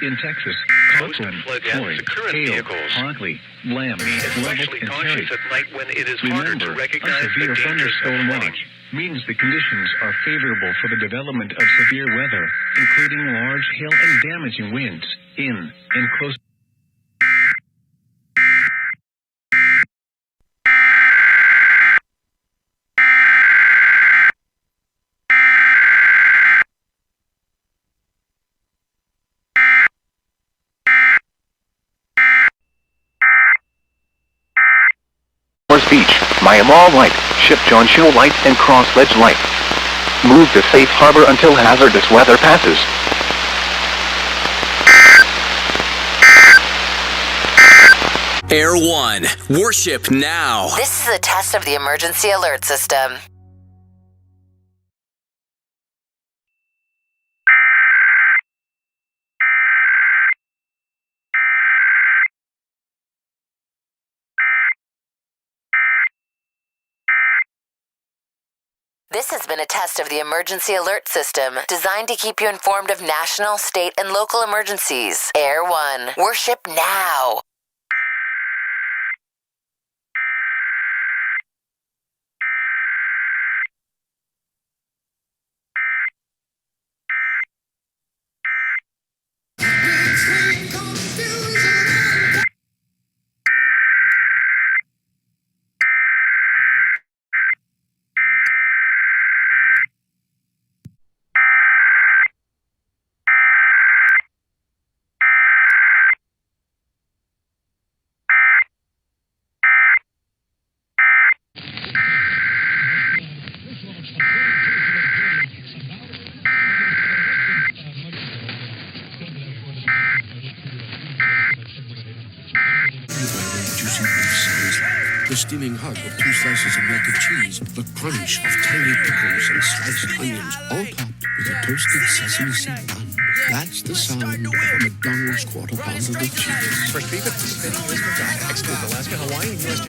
In Texas, most of flood damage to current vehicles. Hartley, Lamb, Be especially cautious at night when it is harder to recognize the severe dangers of thunderstorm flooding. watch means the conditions are favorable for the development of severe weather, including large hail and damaging winds in and close. Beach, Myanmar Light, Ship John Show Light and Cross Ledge Light. Move to safe harbor until hazardous weather passes. Air 1, worship now. This is a test of the emergency alert system. This has been a test of the emergency alert system designed to keep you informed of national, state, and local emergencies. Air 1, worship now. The steaming hug of 2 slices of melted cheese, the crunch of tangy pickles and sliced onions, all topped with a toasted sesame seed bun. That's the sound of a McDonald's quarter pounder with cheese. Fresh beef at participating U.S. McDonald's. Exclude Alaska, Hawaii, and U.S.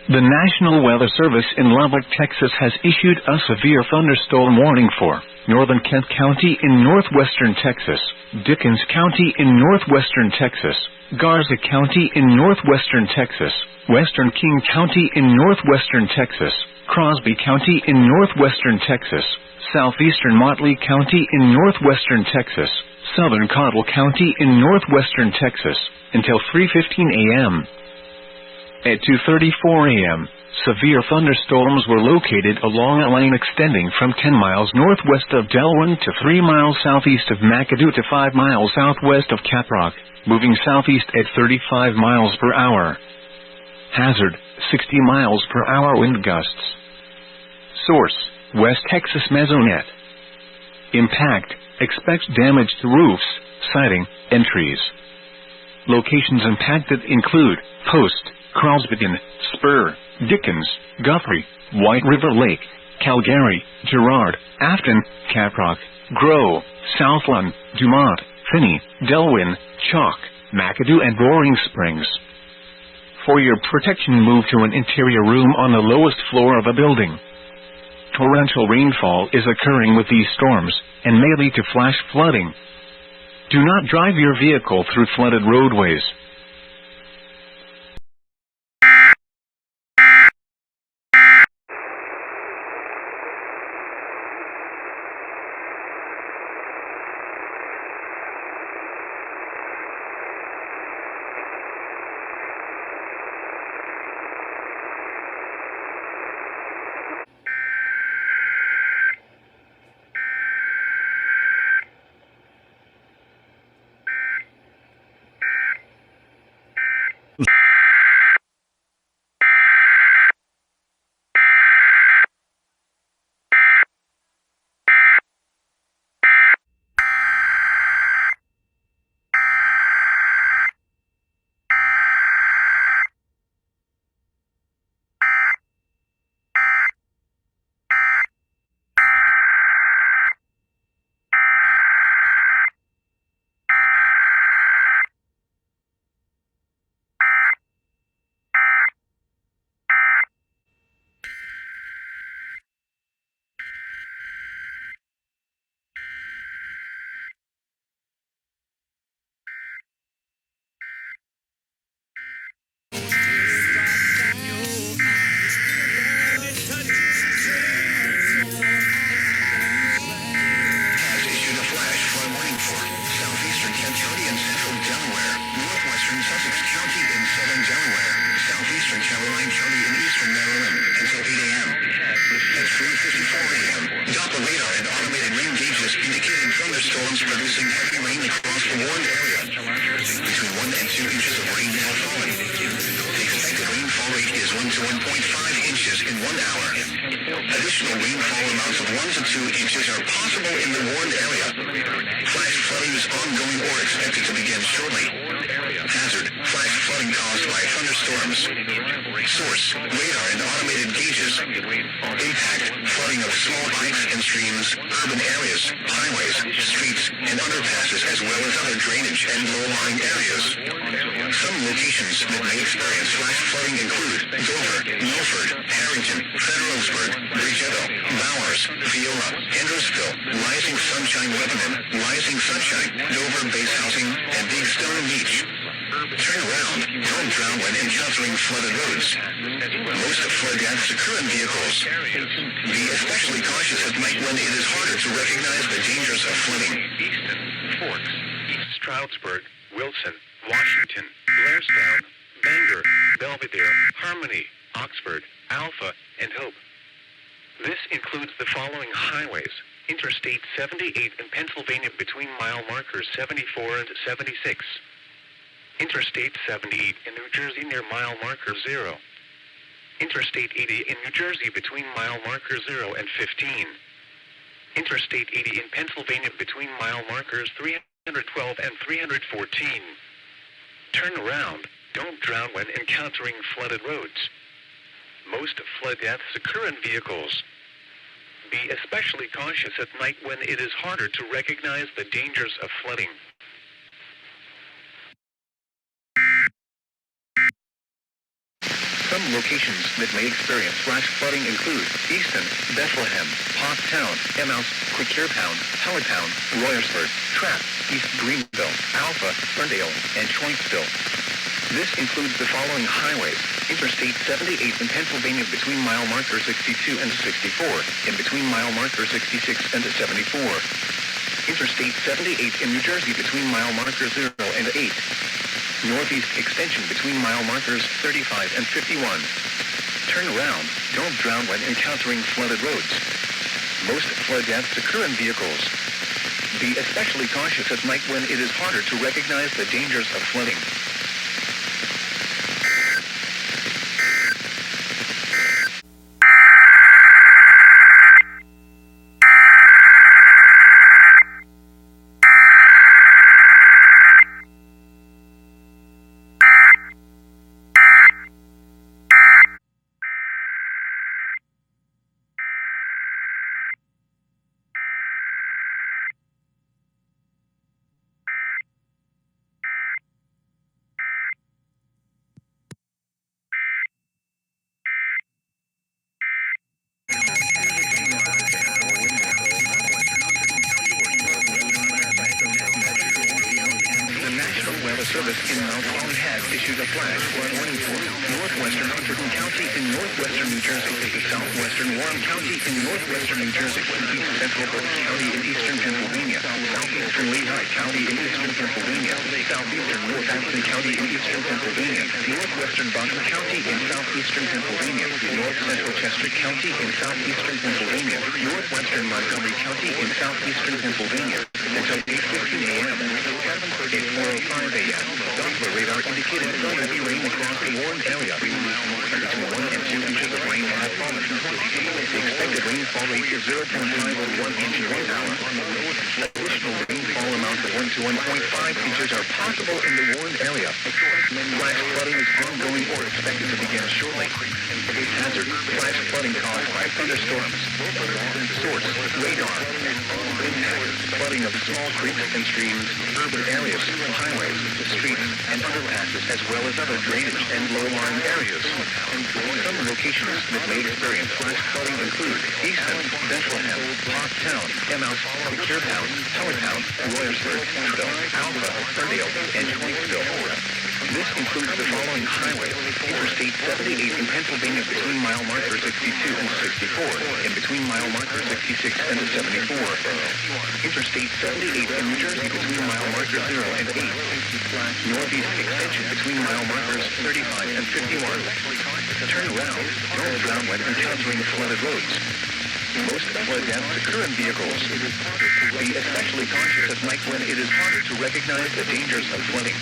The National Weather Service in Lubbock, Texas has issued a severe thunderstorm warning for northern Kent County in northwestern Texas, Dickens County in northwestern Texas, Garza County in northwestern Texas, western King County in northwestern Texas, Crosby County in northwestern Texas, southeastern Motley County in northwestern Texas, southern Cottle County in northwestern Texas, until 3:15 a.m. At 2:34 a.m., severe thunderstorms were located along a lane extending from 10 miles northwest of Delwyn to 3 miles southeast of McAdoo to 5 miles southwest of Caprock, moving southeast at 35 miles per hour. Hazard, 60 miles per hour wind gusts. Source, West Texas Mesonet. Impact, expects damage to roofs, siding, and trees. Locations impacted include Post, Carlsbadden, Spur, Dickens, Guthrie, White River Lake, Calgary, Girard, Afton, Caprock, Grove, Southland, Dumont, Finney, Delwyn, Chalk, McAdoo and Roaring Springs. For your protection, move to an interior room on the lowest floor of a building. Torrential rainfall is occurring with these storms, and may lead to flash flooding. Do not drive your vehicle through flooded roadways. northwestern Maryland until 8 a.m. At 3:54 a.m., Doppler radar and automated rain gauges indicated thunderstorms producing heavy rain across the warned area. Between 1 and 2 inches of rain have fallen. The expected rainfall rate is 1 to 1.5 inches in 1 hour. Additional rainfall amounts of 1 to 2 inches are possible in the warned area. Flash flooding is ongoing or expected to begin shortly. Hazard: flash flooding caused by thunderstorms. Source: radar and automated gauges. Impact: flooding of small creeks and streams, urban areas, highways, streets, and underpasses, as well as other drainage and low-lying areas. Some locations that may experience flash flooding include Dover, Milford, Harrington, Federalsburg, Bridgetto, Bowers, Viola, Andrewsville, Rising Sunshine, Lebanon, Rising Sunshine, Dover Base Housing, and Big Stone Beach. Turn around. Don't drown when encountering flooded roads. Most flood deaths occur in vehicles. Be especially cautious at night when it is harder to recognize the dangers of flooding. Easton, Forks, East Stroudsburg, Wilson, Washington, Blairstown, Bangor, Belvedere, Harmony, Oxford, Alpha, and Hope. This includes the following highways: Interstate 78 in Pennsylvania between mile markers 74 and 76. Interstate 78 in New Jersey near mile marker 0. Interstate 80 in New Jersey between mile marker 0 and 15. Interstate 80 in Pennsylvania between mile markers 312 and 314. Turn around. Don't drown when encountering flooded roads. Most flood deaths occur in vehicles. Be especially cautious at night when it is harder to recognize the dangers of flooding. Some locations that may experience flash flooding include Easton, Bethlehem, Pottstown, Emmaus, Quakertown, Hellertown, Royersford, Trapp, East Greenville, Alpha, Ferndale, and Choinceville. This includes the following highways: Interstate 78 in Pennsylvania between mile marker 62 and 64, and between mile marker 66 and 74. Interstate 78 in New Jersey between mile marker 0 and 8. Northeast extension between mile markers 35 and 51. Turn around. Don't drown when encountering flooded roads. Most flood deaths occur in vehicles. Be especially cautious at night when it is harder to recognize the dangers of flooding. Service in Mount Holly has issued a flash flood warning for northwestern Hunterdon County in northwestern New Jersey, southwestern Warren County in northwestern New Jersey, east central Berks County in eastern Pennsylvania, southeastern Lehigh County in eastern Pennsylvania, southeastern Northampton County in eastern Pennsylvania, northwestern Bucks County in southeastern Pennsylvania, north central Chester County in southeastern Pennsylvania, northwestern Montgomery County in southeastern Pennsylvania, until 8:15 a.m. At 4:05 a.m. Doppler radar indicated some heavy rain across the warned area. Between 1 and 2 inches of rain have fallen. The expected rainfall rate is 0.5 to 1 inch in 1 hour. Additional rainfall amounts of 1 to 1.5 inches are possible in the warned area. Flash flooding is ongoing or expected to begin shortly. Hazard: flash flooding caused by thunderstorms. Source: radar. Impact: flooding of small creeks and streams, urban areas, highways, streets, and underpasses, as well as other drainage and low-lying areas. Some locations that may experience flash flooding include Easton, Bethlehem, Pottstown, Emmaus, Quakertown, Hellertown, Royersford, Alpha, Ferndale, and Choinceville. This includes the following highways: Interstate 78 in Pennsylvania between mile marker 62 and 64, and between mile marker 66 and 74. Interstate 78 in New Jersey between mile markers 0 and 8. Northeast extension between mile markers 35 and 51. Turn around. Don't drown when encountering flooded roads. Most flood deaths occur in vehicles. Be especially cautious at night when it is harder to recognize the dangers of flooding.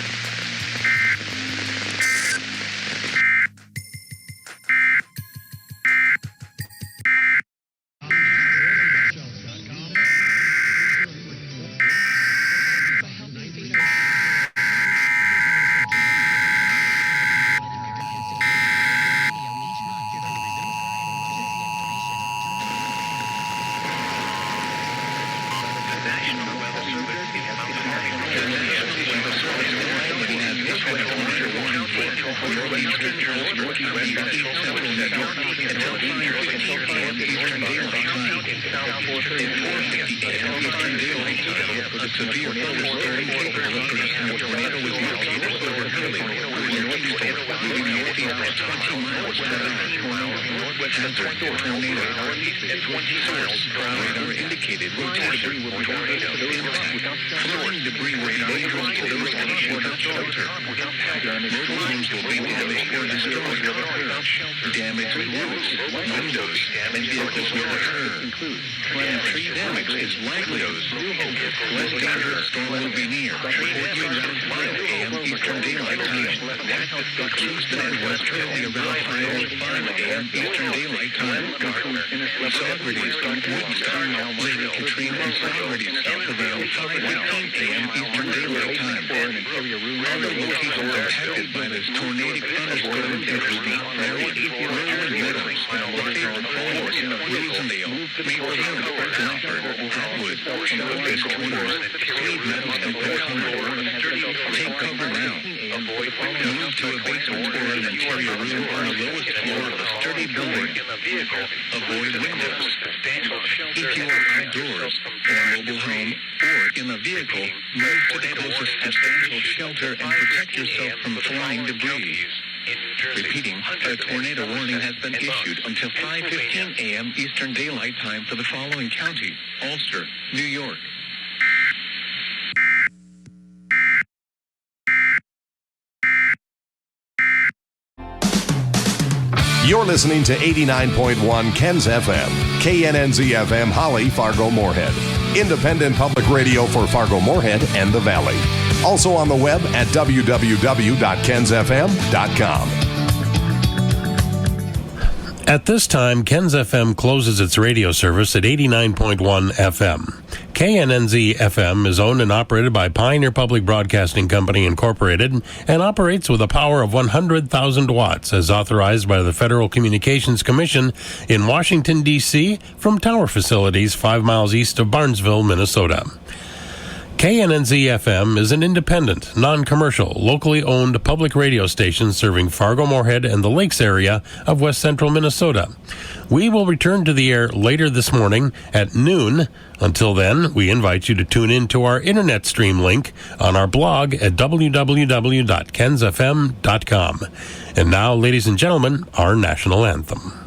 Repeating, a tornado warning has been issued until 5:15 a.m. Eastern Daylight Time for the following counties: Ulster, New York. You're listening to 89.1 Ken's FM, KNNZ FM, Holly, Fargo, Moorhead. Independent public radio for Fargo, Moorhead, and the Valley. Also on the web at www.kensfm.com. At this time, Ken's FM closes its radio service at 89.1 FM. KNNZ FM is owned and operated by Pioneer Public Broadcasting Company, Incorporated, and operates with a power of 100,000 watts as authorized by the Federal Communications Commission in Washington, D.C., from tower facilities 5 miles east of Barnesville, Minnesota. KNNZ-FM is an independent, non-commercial, locally owned public radio station serving Fargo, Moorhead, and the Lakes area of west central Minnesota. We will return to the air later this morning at noon. Until then, we invite you to tune in to our internet stream link on our blog at www.kensfm.com. And now, ladies and gentlemen, our national anthem.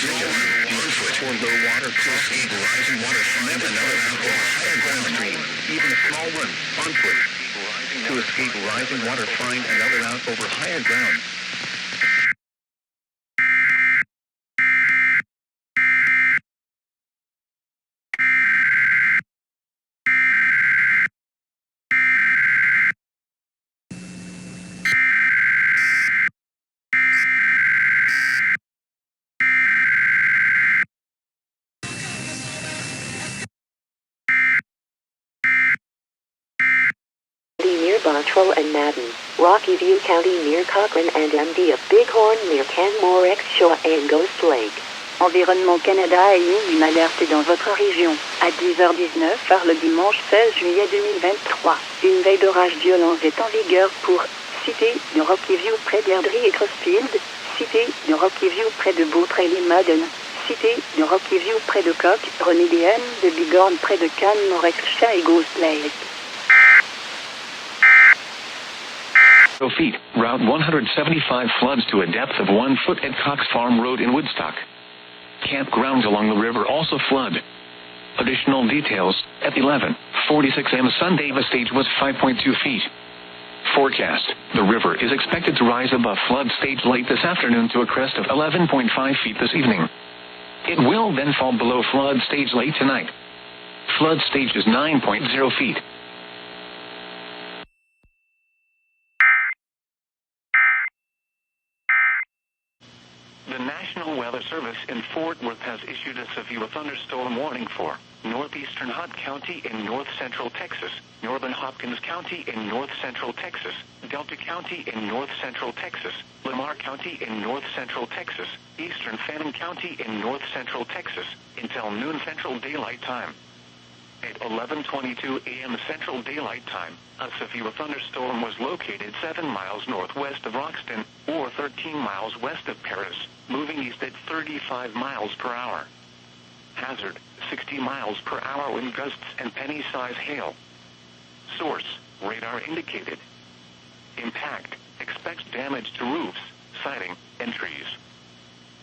conditions. 1 foot or low water to escape rising water from another or higher ground stream. Even a small one, 1 foot. To escape rising water, find another route over higher ground. Near Bottrell and Madden, Rocky View County near Cochrane and MD of Bighorn near Canmore X-Shaw and Ghost Lake. Environnement Canada a émis une alerte dans votre région. À 10h19 par le dimanche 16 juillet 2023. Une veille d'orage violent est en vigueur pour Cité de Rocky View près d'Airdrie et Crossfield, Cité de Rocky View près de Beautrail et Madden, Cité de Rocky View près de Coq, René DM de Bighorn près de Canmore X-Shaw et Ghost Lake. Feet. Route 175 floods to a depth of 1 foot at Cox Farm Road in Woodstock. Campgrounds along the river also flood. Additional details at 11:46 a.m. Sunday. The stage was 5.2 feet. Forecast: the river is expected to rise above flood stage late this afternoon to a crest of 11.5 feet this evening. It will then fall below flood stage late tonight. Flood stage is 9.0 feet. The National Weather Service in Fort Worth has issued a severe thunderstorm warning for northeastern Hunt County in north-central Texas, northern Hopkins County in north-central Texas, Delta County in north-central Texas, Lamar County in north-central Texas, eastern Fannin County in north-central Texas, until noon Central Daylight Time. At 11:22 a.m. Central Daylight Time, a severe thunderstorm was located 7 miles northwest of Roxton, or 13 miles west of Paris, moving east at 35 miles per hour. Hazard: 60 miles per hour wind gusts and penny-size hail. Source: radar indicated. Impact: expects damage to roofs, siding, and trees.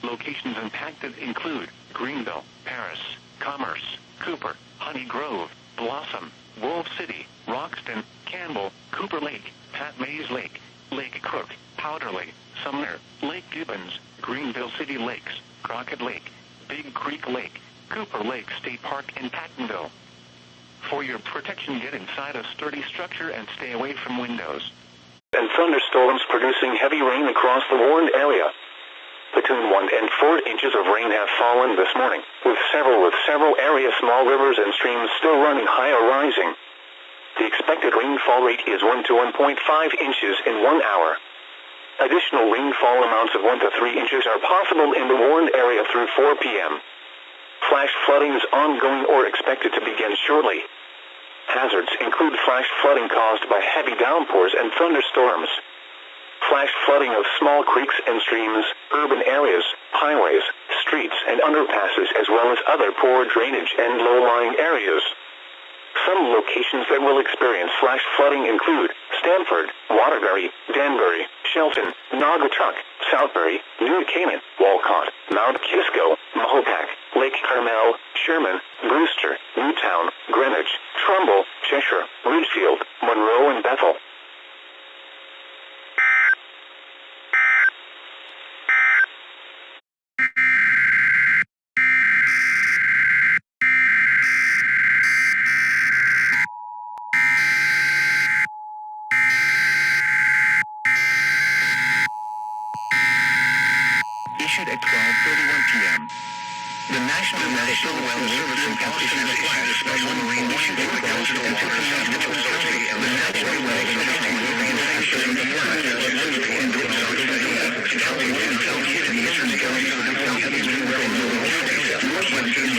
Locations impacted include Greenville, Paris, Commerce, Cooper, Honey Grove, Blossom, Wolf City, Roxton, Campbell, Cooper Lake, Pat Mays Lake, Lake Crook, Powder Lake, Sumner, Lake Gibbons, Greenville City Lakes, Crockett Lake, Big Creek Lake, Cooper Lake State Park, and Pattonville. For your protection, get inside a sturdy structure and stay away from windows. And thunderstorms producing heavy rain across the warned area. Between 1 and 4 inches of rain have fallen this morning, with several area small rivers and streams still running high or rising. The expected rainfall rate is 1 to 1.5 inches in 1 hour. Additional rainfall amounts of 1 to 3 inches are possible in the warned area through 4 p.m. Flash flooding is ongoing or expected to begin shortly. Hazards include flash flooding caused by heavy downpours and thunderstorms. Flash flooding of small creeks and streams, urban areas, highways, streets, and underpasses, as well as other poor drainage and low-lying areas. Some locations that will experience flash flooding include Stanford, Waterbury, Danbury, Shelton, Naugatuck, Southbury, New Canaan, Walcott, Mount Kisco, Mahopac, Lake Carmel, Sherman, Brewster, Newtown, Greenwich, Trumbull, Cheshire, Ridgefield, Monroe, and Bethel. Issued at 12:31 p.m. The National Weather Service in Boston has issued a special marine warning for coastal waters after 12:30, and the National Weather Service will be in effect in the morning and the county wind until the eastern counties will be heavy wind from the northwestern and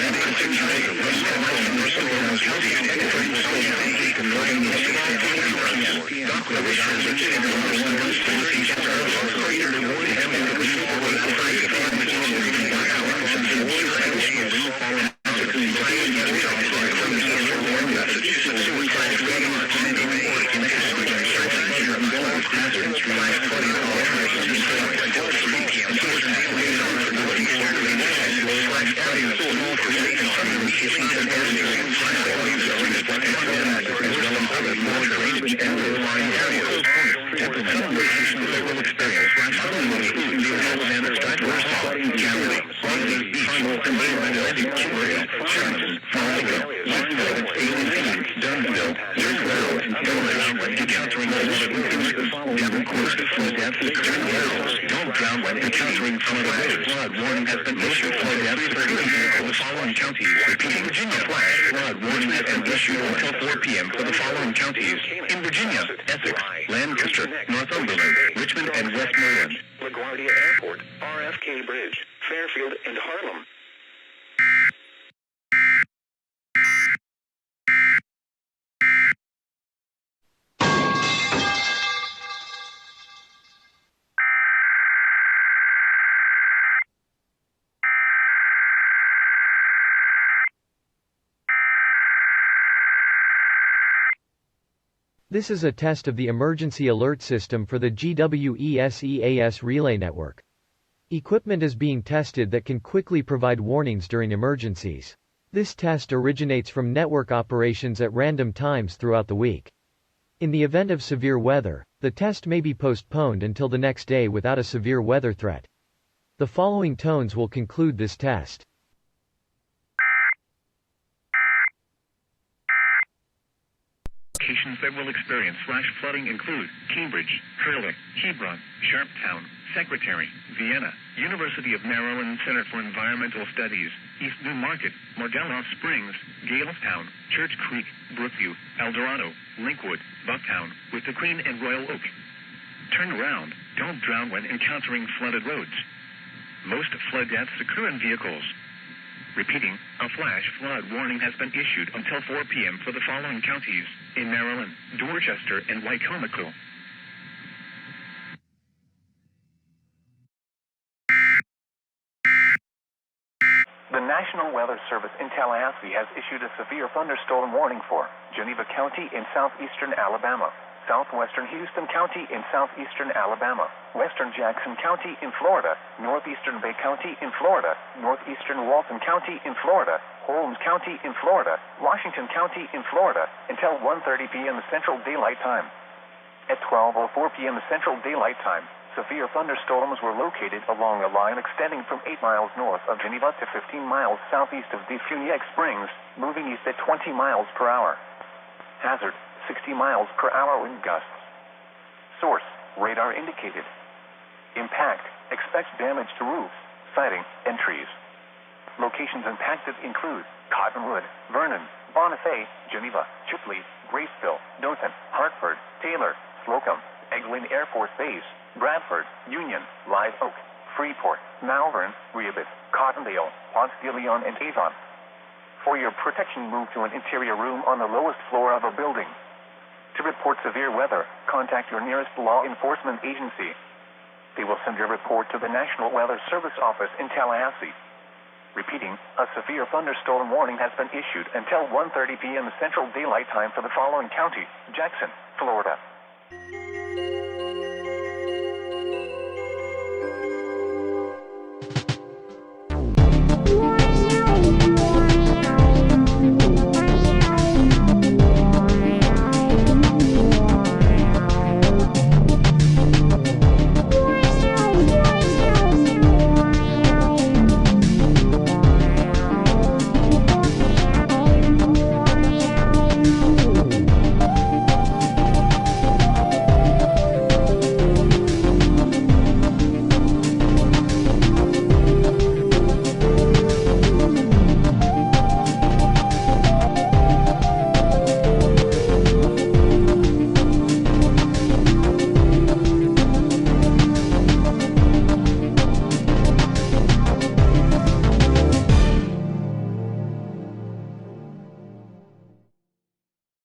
Don't drown when encountering flood warning has been issued for the following counties. Repeating, Virginia, flash flood warning has been issued until 4 p.m. for the following counties. In Virginia, Essex, Lancaster, Northumberland, Richmond, and Westmoreland. LaGuardia Airport, RFK Bridge, Fairfield, and Harlem. This is a test of the emergency alert system for the GWESEAS relay network. Equipment is being tested that can quickly provide warnings during emergencies. This test originates from network operations at random times throughout the week. In the event of severe weather, the test may be postponed until the next day without a severe weather threat. The following tones will conclude this test. Locations that will experience flash flooding include Cambridge, Hurley, Hebron, Sharptown, Secretary, Vienna, University of Maryland Center for Environmental Studies, East Newmarket, Morelos Springs, Galestown, Church Creek, Brookview, El Dorado, Linkwood, Bucktown, with the Queen and Royal Oak. Turn around. Don't drown when encountering flooded roads. Most flood deaths occur in vehicles. Repeating, a flash flood warning has been issued until 4 p.m. for the following counties in Maryland, Dorchester, and Wicomico. The National Weather Service in Tallahassee has issued a severe thunderstorm warning for Geneva County in southeastern Alabama, southwestern Houston County in southeastern Alabama, western Jackson County in Florida, northeastern Bay County in Florida, northeastern Walton County in Florida, Holmes County in Florida, Washington County in Florida, until 1:30 p.m. Central Daylight Time. At 12:04 p.m. Central Daylight Time, severe thunderstorms were located along a line extending from 8 miles north of Geneva to 15 miles southeast of Defuniak Springs, moving east at 20 miles per hour. Hazard, 60 miles per hour wind gusts. Source, radar indicated. Impact, expect damage to roofs, siding, and trees. Locations impacted include Cottonwood, Vernon, Bonifay, Geneva, Chipley, Graceville, Dothan, Hartford, Taylor, Slocum, Eglin Air Force Base, Bradford, Union, Live Oak, Freeport, Malvern, Rehoboth, Cottondale, Ponce de Leon, and Avon. For your protection, move to an interior room on the lowest floor of a building. To report severe weather, contact your nearest law enforcement agency. They will send your report to the National Weather Service office in Tallahassee. Repeating, a severe thunderstorm warning has been issued until 1:30 p.m. Central Daylight Time for the following county: Jackson, Florida.